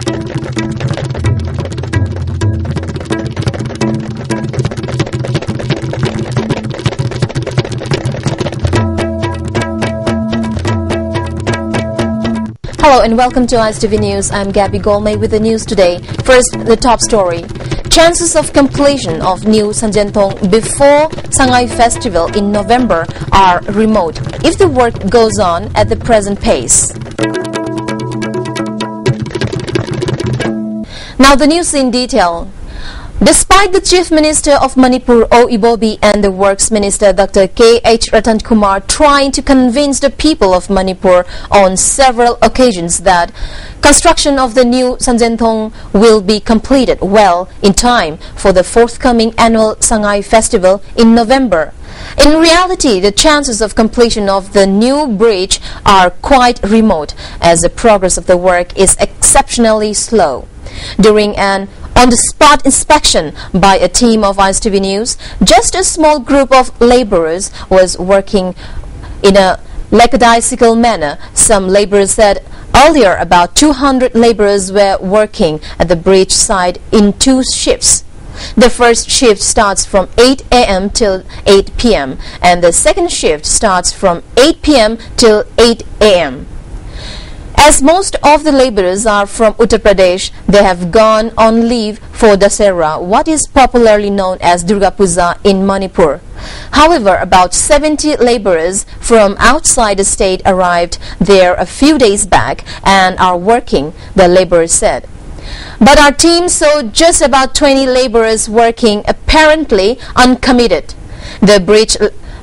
Hello and welcome to ISTV News. I'm Gabby Golmay with the news today. First, the top story. Chances of completion of new Sanjentong before Sangay Festival in November are remote if the work goes on at the present pace. Now the news in detail. Despite the Chief Minister of Manipur, O. Ibobi, and the Works Minister, Dr. K.H. Ratan Kumar, trying to convince the people of Manipur on several occasions that construction of the new Sanjentong will be completed well in time for the forthcoming annual Sangay Festival in November. In reality, the chances of completion of the new bridge are quite remote, as the progress of the work is exceptionally slow. During an on-the-spot inspection by a team of ISTV News, just a small group of laborers was working in a lackadaisical manner. Some laborers said earlier about 200 laborers were working at the bridge site in 2 shifts. The first shift starts from 8 a.m. till 8 p.m. and the second shift starts from 8 p.m. till 8 a.m. As most of the laborers are from Uttar Pradesh, they have gone on leave for Dasera, what is popularly known as Durga Puja in Manipur. However, about 70 laborers from outside the state arrived there a few days back and are working, the laborers said. But our team saw just about 20 laborers working, apparently uncommitted. The bridge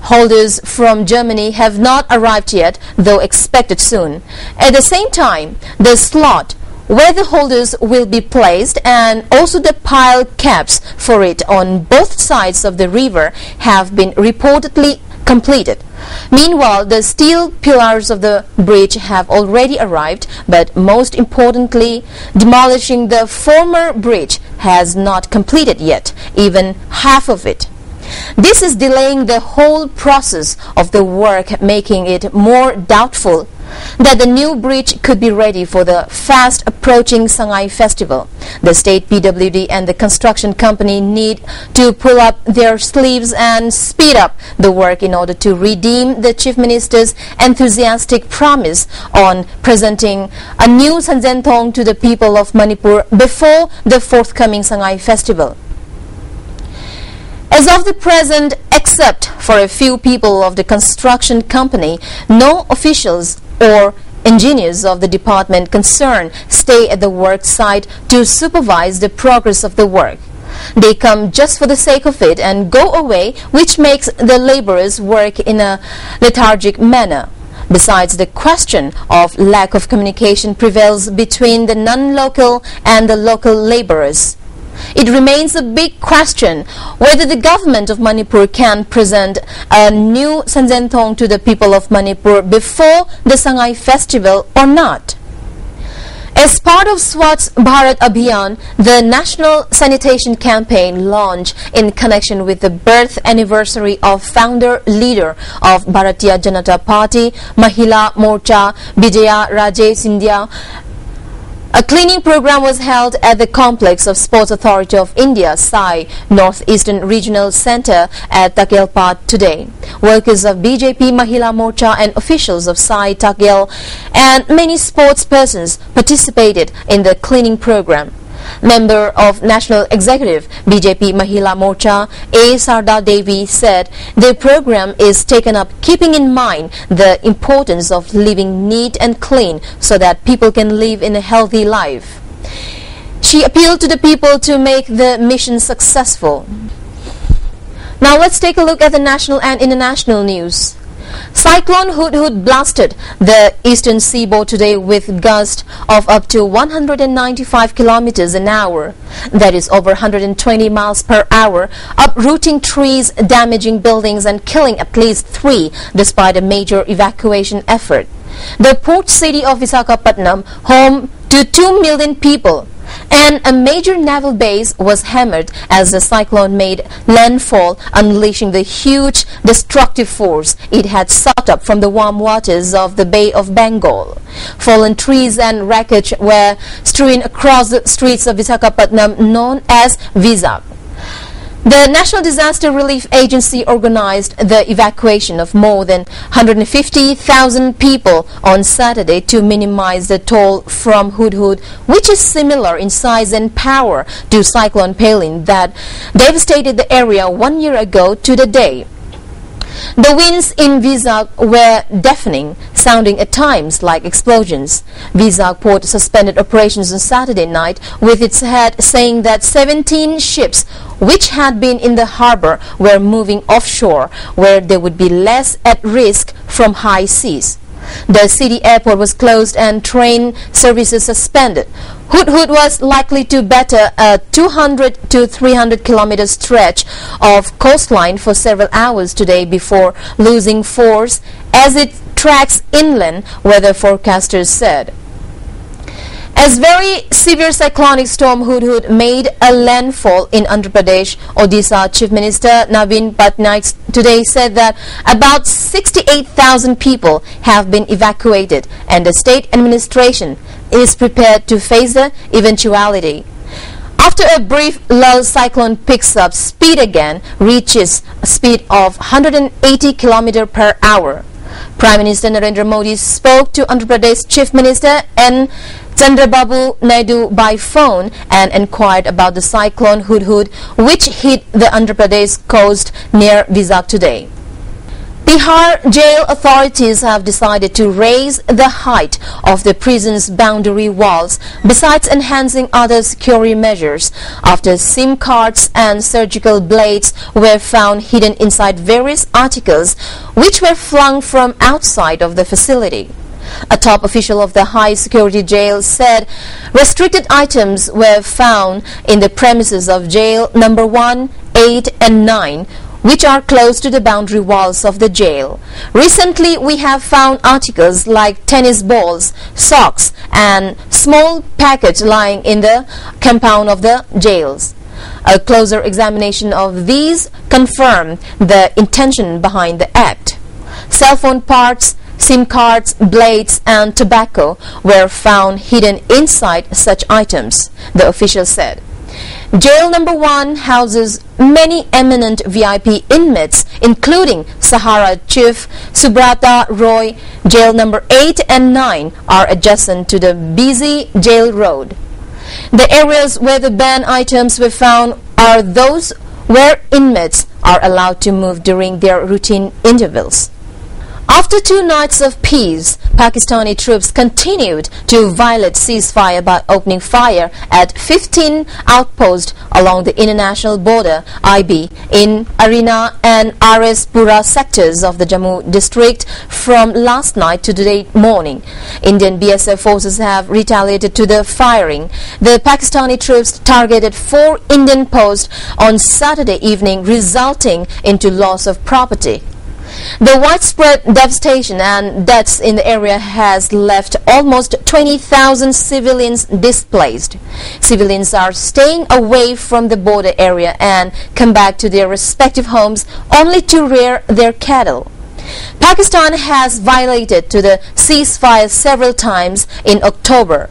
holders from Germany have not arrived yet, though expected soon. At the same time, the slot where the holders will be placed and also the pile caps for it on both sides of the river have been reportedly completed. Meanwhile, the steel pillars of the bridge have already arrived, but most importantly, demolishing the former bridge has not completed yet, even half of it. This is delaying the whole process of the work, making it more doubtful that the new bridge could be ready for the fast approaching Sangay Festival. The state PWD and the construction company need to pull up their sleeves and speed up the work in order to redeem the Chief Minister's enthusiastic promise on presenting a new Sanjentong to the people of Manipur before the forthcoming Sangay Festival. As of the present, except for a few people of the construction company, no officials or engineers of the department concerned stay at the work site to supervise the progress of the work. They come just for the sake of it and go away, which makes the laborers work in a lethargic manner. Besides, the question of lack of communication prevails between the non-local and the local laborers. It remains a big question whether the government of Manipur can present a new Sanjentong to the people of Manipur before the Sangay Festival or not. As part of Swachh Bharat Abhiyan, the National Sanitation Campaign launched in connection with the birth anniversary of founder-leader of Bharatiya Janata Party, Mahila Morcha, Vijaya Raje Scindia. A cleaning program was held at the complex of Sports Authority of India, SAI, Northeastern Regional Centre at Takelpat today. Workers of BJP Mahila Morcha and officials of SAI Takel and many sports persons participated in the cleaning program. Member of National Executive BJP Mahila Morcha A. Sarda Devi said the program is taken up keeping in mind the importance of living neat and clean so that people can live in a healthy life. She appealed to the people to make the mission successful. Now let's take a look at the national and international news. Cyclone Hudhud blasted the eastern seaboard today with gusts of up to 195 kilometers an hour. That is over 120 miles per hour, uprooting trees, damaging buildings and killing at least 3 despite a major evacuation effort. The port city of Visakhapatnam, home to 2 million people And a major naval base was hammered as the cyclone made landfall, unleashing the huge destructive force it had sought up from the warm waters of the Bay of Bengal. Fallen trees and wreckage were strewn across the streets of Visakhapatnam, known as Vizag. The National Disaster Relief Agency organized the evacuation of more than 150,000 people on Saturday to minimize the toll from Hudhud, which is similar in size and power to Cyclone Palin that devastated the area 1 year ago to the day. The winds in Vizag were deafening, sounding at times like explosions. Vizag port suspended operations on Saturday night, with its head saying that 17 ships which had been in the harbor were moving offshore, where they would be less at risk from high seas. The city airport was closed and train services suspended. Hudhud was likely to batter a 200 to 300 kilometer stretch of coastline for several hours today before losing force as it tracks inland, weather forecasters said. As very severe cyclonic storm Hudhud made a landfall in Andhra Pradesh, Odisha Chief Minister Naveen Patnaik today said that about 68,000 people have been evacuated and the state administration is prepared to face the eventuality. After a brief lull, cyclone picks up speed again, reaches a speed of 180 km per hour. Prime Minister Narendra Modi spoke to Andhra Pradesh Chief Minister N. Chandrababu Naidu by phone and inquired about the cyclone Hudhud, which hit the Andhra Pradesh coast near Vizag today. Tihar jail authorities have decided to raise the height of the prison's boundary walls, besides enhancing other security measures, after SIM cards and surgical blades were found hidden inside various articles which were flung from outside of the facility. A top official of the high security jail said restricted items were found in the premises of jail number 1, 8 and 9, which are close to the boundary walls of the jail. Recently, we have found articles like tennis balls, socks and small packets lying in the compound of the jails. A closer examination of these confirmed the intention behind the act. Cell phone parts, SIM cards, blades and tobacco were found hidden inside such items, the official said. Jail number 1 houses many eminent VIP inmates, including Sahara Chief Subrata Roy. Jail number 8 and 9 are adjacent to the busy jail road. The areas where the banned items were found are those where inmates are allowed to move during their routine intervals. After 2 nights of peace, Pakistani troops continued to violate ceasefire by opening fire at 15 outposts along the international border (IB) in Arena and RS Pura sectors of the Jammu district from last night to today morning. Indian BSF forces have retaliated to the firing. The Pakistani troops targeted 4 Indian posts on Saturday evening, resulting into loss of property. The widespread devastation and deaths in the area has left almost 20,000 civilians displaced. Civilians are staying away from the border area and come back to their respective homes only to rear their cattle. Pakistan has violated to the ceasefire several times in October.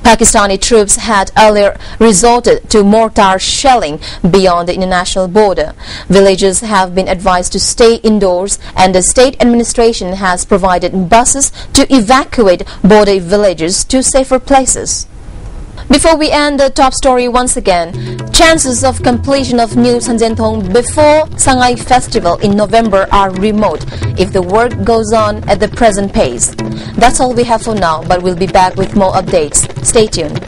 Pakistani troops had earlier resorted to mortar shelling beyond the international border. Villagers have been advised to stay indoors, and the state administration has provided buses to evacuate border villages to safer places. Before we end the top story once again, chances of completion of New Sanjentong before Sangay Festival in November are remote if the work goes on at the present pace. That's all we have for now, but we'll be back with more updates. Stay tuned.